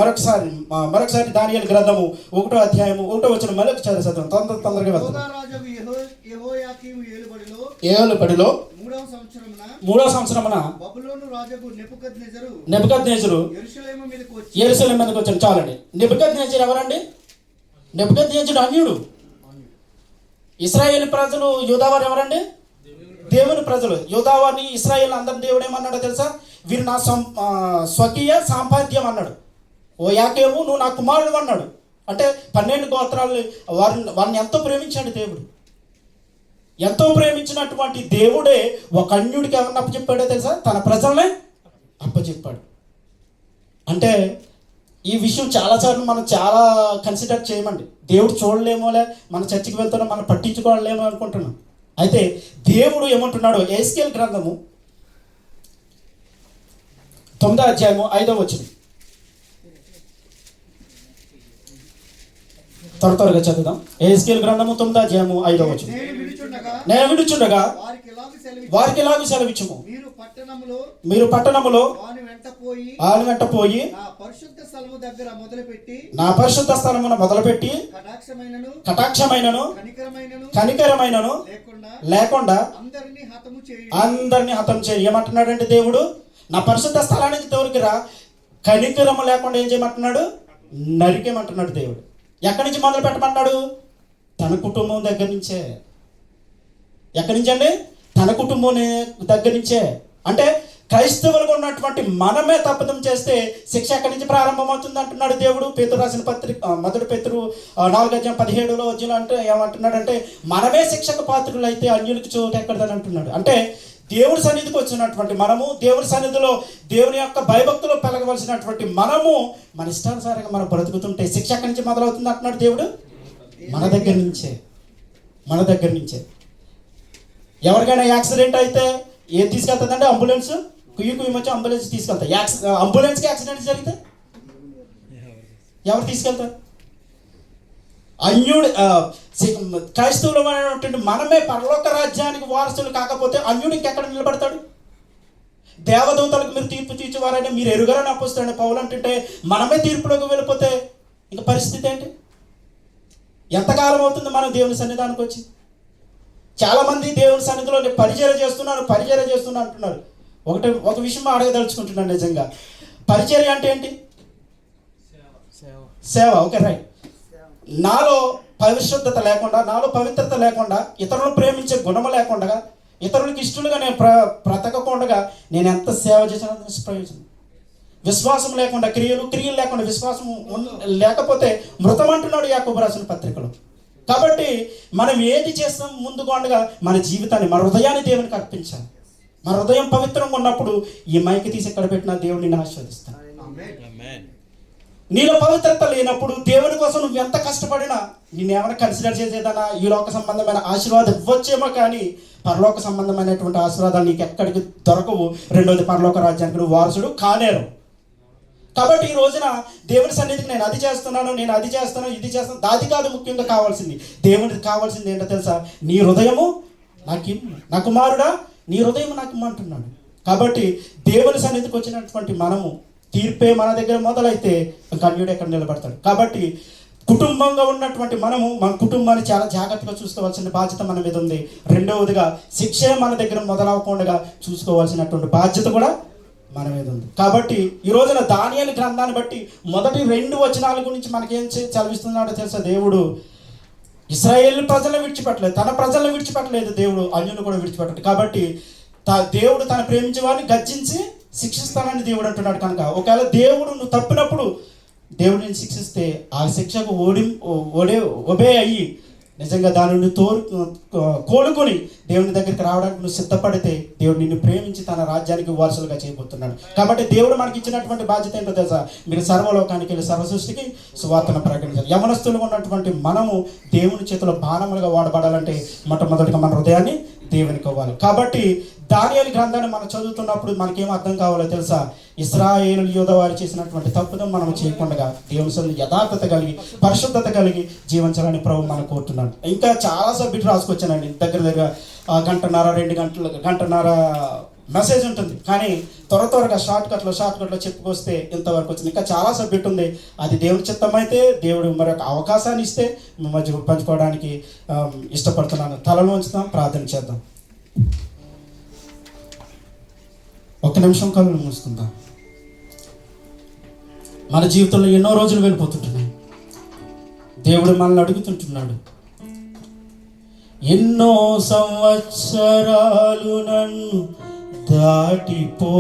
మరొకసారి దానియేలు గ్రంథము 1వ అధ్యాయము 1వ వచనం మరొకసారి చదువు, తొందరగా వెళ్తాం. ఏలుబడిలో 3వ సంవత్సరమున నెబుకద్నెజరు యెరూషలేము మీదకి వచ్చాడు. చాలండి. నెబుకద్నెజరు ఎవరండి? నెబుకద్నెజరు అన్యుడు. ఇశ్రాయేలు ప్రజలు యూదావారు ఎవరండి? దేవుని ప్రజలు. యూదావారిని ఇశ్రాయేల్ అందరి దేవుడు ఏమన్నాడో తెలుసా? వీరు నా స్వకీయ సాంపాద్యం అన్నాడు. ఓ యాకేము, నువ్వు నా కుమారుడు అన్నాడు. అంటే 12 గోత్రాలు వారిని ఎంతో ప్రేమించాడు దేవుడు. ఎంతో ప్రేమించినటువంటి దేవుడే ఒక అన్యుడికి ఎవరిని అప్పచెప్పాడో తెలుసా? తన ప్రజలనే అప్పచెప్పాడు. అంటే ఈ విషయం చాలాసార్లు మనం చాలా కన్సిడర్ చేయమండి. దేవుడు చూడలేమోలే, మన చర్చికి వెళ్తున్నాం, మనం పట్టించుకోలేమో అనుకుంటున్నాం. అయితే దేవుడు ఏమంటున్నాడు? ఎహెజ్కేలు గ్రంథము 9వ అధ్యాయము 5వ వచనం త్వరగా చదువుదాం. ఎహెజ్కేలు గ్రంథము 9వ అధ్యాయము 5వ వచనం. నేను విడుచుండగా వారికి ఎలాగూ సెలవిచ్చుము, మీరు పట్టణములో ఆయన వెంట పోయి నా పరిశుద్ధ స్థలమున మొదలుపెట్టి కటాక్షమైనను కనికరమైనను లేకుండా అందరినీ హతం చేయి. ఏమంటున్నాడంటే దేవుడు? నా పరిశుద్ధ స్థలానికి తోలికిరా, కనికరము లేకుండా ఏం చేయమంటున్నాడు? నరికేమంటున్నాడు దేవుడు. ఎక్కడి నుంచి మొదలు పెట్టమంటున్నాడు? తన కుటుంబం దగ్గర నుంచే. ఎక్కడి నుంచి అండి? తన కుటుంబం దగ్గర నుంచే. అంటే క్రైస్తవులుగా ఉన్నటువంటి మనమే తప్పిదం చేస్తే శిక్ష ఎక్కడి నుంచి ప్రారంభమవుతుంది అంటున్నాడు దేవుడు. పేతురు రాసిన పత్రిక 1 పేతురు 4:17 వచ్చిన అంటే ఏమంటున్నాడంటే, మనమే శిక్షకు పాత్రులు అయితే అన్యులకు చోటు ఎక్కడదని అంటున్నాడు. అంటే దేవుడి సన్నిధికి వచ్చినటువంటి మనము, దేవుడి సన్నిధిలో దేవుని యొక్క భయభక్తులు పెరగవలసినటువంటి మనము మన ఇష్టానుసారంగా మనం బ్రతుకుతుంటే శిక్ష ఎక్కడి నుంచి మొదలవుతుంది అంటున్నాడు దేవుడు? మన దగ్గర నుంచే. ఎవరికైనా యాక్సిడెంట్ అయితే ఏం తీసుకెళ్తుందంటే అంబులెన్స్. కుయ్యమొచ్చి అంబులెన్స్ తీసుకెళ్తాయి. అంబులెన్స్కి యాక్సిడెంట్ జరిగితే ఎవరు తీసుకెళ్తారు? అన్యుడు. క్రైస్తవులమైనటువంటి మనమే పరలోక రాజ్యానికి వారసులు కాకపోతే అన్యుడు ఇంకెక్కడ నిలబడతాడు? దేవదూతలకు మీరు తీర్పు తీర్చేవారని మీరు ఎరుగరని అప్పొస్తాడు పౌలు అంటుంటే మనమే తీర్పులోకి వెళ్ళిపోతే ఇంక పరిస్థితి ఏంటి? ఎంతకాలం అవుతుంది మనం దేవుని సన్నిధానికి వచ్చి? చాలామంది దేవుని సన్నిధిలో పరిచర్య చేస్తున్నాను అంటున్నారు. ఒక విషయం అడగదలుచుకుంటున్నాను. నిజంగా పరిచర్య అంటే ఏంటి? సేవ. Okay, right. నాలో పరిశుద్ధత లేకుండా, నాలో పవిత్రత లేకుండా, ఇతరులను ప్రేమించే గుణము లేకుండా, ఇతరులకు ఇష్టలుగా నేను బ్రతకకుండా నేను ఎంత సేవ చేసినా ప్రయోజనం. విశ్వాసం లేకుండా క్రియలు లేకుండా విశ్వాసం లేకపోతే మృతం అంటున్నాడు యాకోబు రాసిన పత్రికలో. కాబట్టి మనం ఏది చేస్తాం ముందుగా మన జీవితాన్ని, మన హృదయాన్ని దేవునికి అర్పించాలి. మన హృదయం పవిత్రంగా ఉన్నప్పుడు ఈ మైకి తీసి ఎక్కడ పెట్టినా దేవుడు నిన్ను ఆశీర్వదిస్తాడు. నీలో పవిత్రత లేనప్పుడు దేవుని కోసం నువ్వు ఎంత కష్టపడినా నిన్ను ఏమైనా కన్సిడర్ చేసేదన్నా ఈ లోక సంబంధమైన ఆశీర్వాదం ఇవ్వచ్చేమో కానీ పరలోక సంబంధమైనటువంటి ఆశీర్వాదాలు నీకు ఎక్కడికి దొరకవు. రెండోది, పరలోక రాజ్యానికి నువ్వు వారసుడు కానేరు. కాబట్టి ఈ రోజున దేవుని సన్నిధికి నేను అది చేస్తున్నాను, ఇది చేస్తాను, దాది కాదు ముఖ్యంగా కావాల్సింది. దేవునికి కావాల్సింది ఏంటో తెలుసా? నీ హృదయము నాకు, నా కుమారుడా నీ హృదయం నాకు ఇమ్మంటున్నాడు. కాబట్టి దేవుని సన్నిధికి వచ్చినటువంటి మనము తీర్పే మన దగ్గర మొదలైతే కన్యుడు ఎక్కడ నిలబడతాడు. కాబట్టి కుటుంబంగా ఉన్నటువంటి మనము మన కుటుంబాన్ని చాలా జాగ్రత్తగా చూసుకోవాల్సిన బాధ్యత మన మీద ఉంది. రెండవదిగా శిక్షే మన దగ్గర మొదలవకుండా చూసుకోవాల్సినటువంటి బాధ్యత కూడా మన మీద ఉంది. కాబట్టి ఈ రోజున దానియేలు గ్రంథాన్ని బట్టి మొదటి 2 వచనాల గురించి మనకేం చదివిస్తున్నాడో తెలుసా? దేవుడు ఇశ్రాయేలు ప్రజలను విడిచిపెట్టలేదు, తన ప్రజలను విడిచిపెట్టలేదు దేవుడు, అన్యులను కూడా విడిచిపెట్టలేదు. కాబట్టి దేవుడు తన ప్రేమించే వారిని గర్జించి శిక్షిస్తానని దేవుడు అంటున్నాడు. కనుక ఒకవేళ దేవుడు నువ్వు తప్పినప్పుడు దేవుడిని శిక్షిస్తే ఆ శిక్షకు ఒబే అయ్యి నిజంగా దాని నుండి కోలుకొని దేవుని దగ్గరికి రావడానికి నువ్వు సిద్ధపడితే దేవుడు నిన్ను ప్రేమించి తన రాజ్యానికి వారసులుగా చేయబోతున్నాడు. కాబట్టి దేవుడు మనకి ఇచ్చినటువంటి బాధ్యత ఏంటో తెలుసా? మీరు సర్వలోకానికి వెళ్ళి సర్వ సృష్టికి సువార్తను ప్రకటించాలి. యవనస్తులుగా ఉన్నటువంటి మనము దేవుని చేతిలో బాణములుగా వాడబడాలంటే మొట్టమొదటిగా మన హృదయాన్ని దేవునికి ఇవ్వాలి. కాబట్టి దానియేలు గ్రంథాన్ని మనం చదువుతున్నప్పుడు మనకేం అర్థం కావాలో తెలుసా? ఇశ్రాయేలు యూదా వారు చేసినటువంటి తప్పును మనం చేయకుండా దేవుని సన్నిధిలో యథార్థత కలిగి పరిశుద్ధత కలిగి జీవించాలని ప్రభు మనం కోరుతున్నాడు. ఇంకా చాలా సబ్జెక్టు రాసుకొచ్చానండి. దగ్గర గంటన్నర 2 గంటన్నర మెసేజ్ ఉంటుంది. కానీ త్వరగా షార్ట్ కట్లో చెప్పుకొస్తే ఇంతవరకు వచ్చింది. ఇంకా చాలా సబ్జెక్ట్ ఉంది. అది దేవుడి చిత్తం అయితే దేవుడు మరొక అవకాశాన్ని ఇస్తే మధ్య పంచుకోవడానికి ఇష్టపడుతున్నాను. తలలో ఉంచుతాం, ప్రార్థన చేద్దాం. ఒక్క నిమిషం కళ్ళు మూసుకుందాం. మన జీవితంలో ఎన్నో రోజులు వెళ్ళిపోతుంటున్నాయి. దేవుడు మనల్ని అడుగుతుంటున్నాడు, ఎన్నో సంవత్సరాలు నన్ను దాటిపోచున్నవి,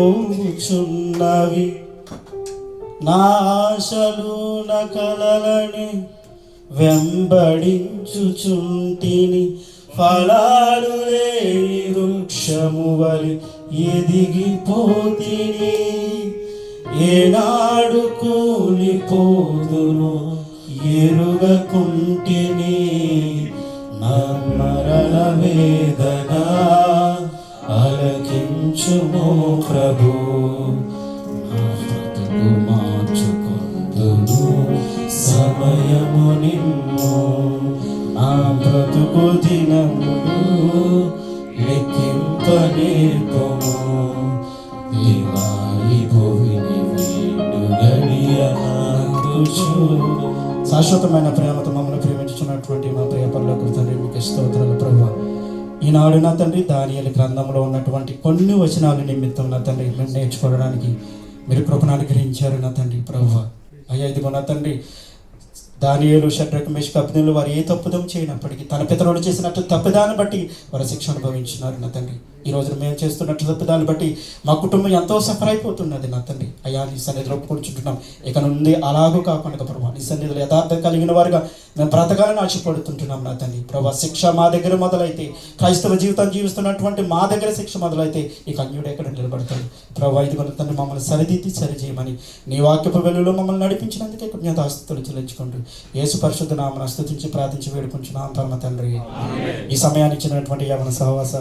నా ఆశలు నా కలలని వెంబడించుచుంటిని, ఫలాలు లేని వృక్షము వలె ఎదిగిపోతిని, ఏనాడు కూలిపోదును ఎరుగకుంటిని, నా మరణ వేదన ఆలకించుమో ప్రభు, నా బ్రతుకు మార్చుకొందును సమయము నిమ్ము, నా బ్రతుకు దినములు లెక్కింపనేర్పము, దేవాయి భూమిని వీడు గడియ నాకు చూడు. శాశ్వతమైన ప్రేమతో మమ్మల్ని ప్రేమించుచున్నటువంటి మా ప్రియ పరలోకపు తండ్రి, మీకు స్తోత్రాలు ప్రభువా. ఈనాడు నా తండ్రి దానియేలు గ్రంథంలో ఉన్నటువంటి కొన్ని వచనాల నిమిత్తం నా తండ్రి మేము నేర్చుకోవడానికి మీరు కృపను అనుగ్రహించారు నా తండ్రి ప్రభువా. అయ్యా ఇదిగో నా తండ్రి, దానియేలు షడ్రక్ మేషక్ అబేద్నెగోలు వారు ఏ తప్పుదం చేయనప్పటికీ తన పితరులు చేసినట్టు తప్పిదాన్ని బట్టి వారు శిక్ష అనుభవించినారు నా తండ్రి. ఈ రోజు మేము చేస్తున్నట్టు తప్పిదాన్ని బట్టి మా కుటుంబం ఎంతో సఫర్ అయిపోతున్నది నా తండ్రి. అయ్యా నీ సన్నిధిలో ఒప్పుకొంచుంటున్నాం, ఇక నుండి అలాగూ కాకుండా ప్రభావ నీ సన్నిధిలో యథార్థం కలిగిన వారుగా మేము బ్రతకాలని ఆశపడుతుంటున్నాం నా తండ్రి ప్రభావ. శిక్ష మా దగ్గర మొదలైతే, క్రైస్తవ జీవితం జీవిస్తున్నటువంటి మా దగ్గర శిక్ష మొదలైతే ఇక అన్యుడు ఎక్కడ నిలబడతాడు ప్రభావ. ఇదిగో తండ్రి మమ్మల్ని సరిదిద్ది సరిచేయమని నీ వాక్యపు వెలుగులో మమ్మల్ని నడిపించినందుకే కృతజ్ఞతాస్తుతులు చెల్లించుకుంటూ యేసు పరిశుద్ధ నామమున స్తుతించి ప్రార్థించి వేడుకుంటున్నాం పరమ తండ్రి. ఈ సమయాన్ని ఇచ్చినటువంటి యవన సహవాస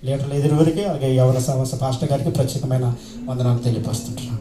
లీడర్లు ఎదురువరికి అలాగే యవన సహవాస పాస్టర్ గారికి ప్రత్యేకమైన వందనాలు తెలియపరుస్తుంటున్నాం.